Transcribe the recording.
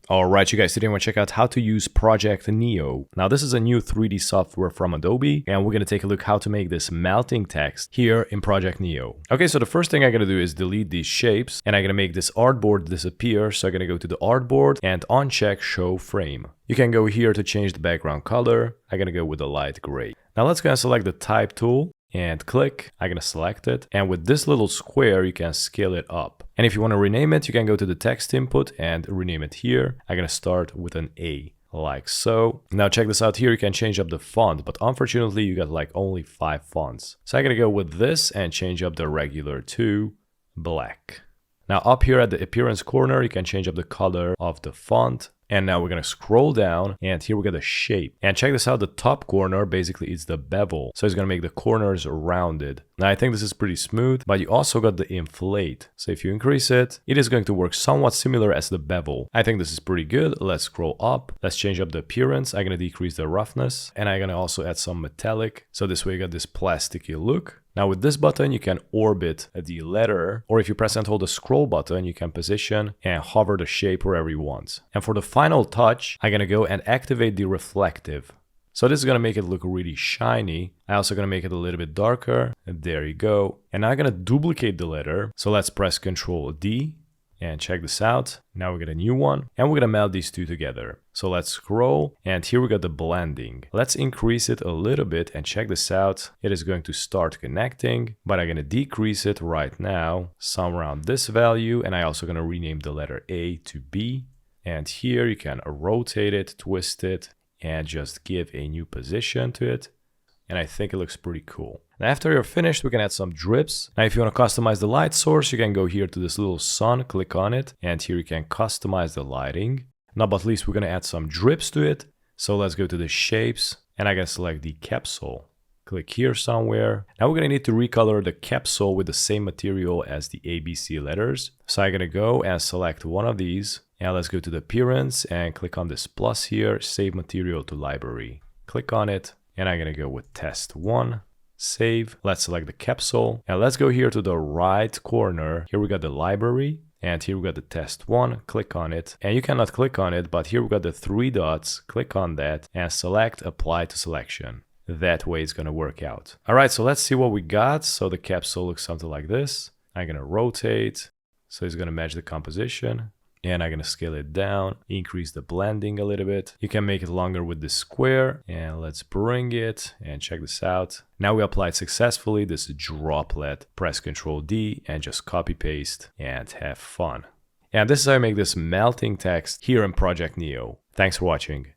Alright you guys, today we're going to check out how to use Project Neo. Now this is a new 3D software from Adobe and we're going to take a look how to make this melting text here in Project Neo. Okay, so the first thing I'm going to do is delete these shapes and I'm going to make this artboard disappear. So I'm going to go to the artboard and uncheck show frame. You can go here to change the background color. I'm going to go with the light gray. Now let's go and select the type tool and click. I'm going to select it. And with this little square, you can scale it up. And if you want to rename it, you can go to the text input and rename it here. I'm going to start with an A, like so. Now check this out here. You can change up the font, but unfortunately you got like only 5 fonts. So I'm going to go with this and change up the regular to black. Now up here at the appearance corner, you can change up the color of the font. And now we're going to scroll down and here we got the shape. And check this out, the top corner basically is the bevel. So it's going to make the corners rounded. Now I think this is pretty smooth, but you also got the inflate. So if you increase it, it is going to work somewhat similar as the bevel. I think this is pretty good. Let's scroll up. Let's change up the appearance. I'm going to decrease the roughness and I'm going to also add some metallic. So this way you got this plasticky look. Now with this button, you can orbit the letter, or if you press and hold the scroll button, you can position and hover the shape wherever you want. And for the final touch, I'm gonna go and activate the reflective. So this is gonna make it look really shiny. I'm also gonna make it a little bit darker, and there you go. And now I'm gonna duplicate the letter. So let's press Ctrl D. And check this out. Now we get a new one and we're gonna meld these two together. So let's scroll and here we got the blending. Let's increase it a little bit and check this out. It is going to start connecting, but I'm gonna decrease it right now, somewhere around this value. And I also gonna rename the letter A to B. And here you can rotate it, twist it, and just give a new position to it. And I think it looks pretty cool. Now after you're finished, we can add some drips. Now if you want to customize the light source, you can go here to this little sun, click on it, and here you can customize the lighting. Now but at least we're going to add some drips to it. So let's go to the shapes, and I can select the capsule. Click here somewhere. Now we're going to need to recolor the capsule with the same material as the ABC letters. So I'm going to go and select one of these. And let's go to the appearance and click on this plus here, save material to library. Click on it. And I'm going to go with test 1, save. Let's select the capsule. And let's go here to the right corner. Here we got the library. And here we got the test 1. Click on it. And you cannot click on it, but here we got the 3 dots. Click on that and select apply to selection. That way it's going to work out. All right, so let's see what we got. So the capsule looks something like this. I'm going to rotate. So it's going to match the composition. And I'm going to scale it down, increase the blending a little bit. You can make it longer with the square. And let's bring it and check this out. Now we applied successfully this droplet. Press Ctrl D and just copy paste and have fun. And this is how I make this melting text here in Project Neo. Thanks for watching.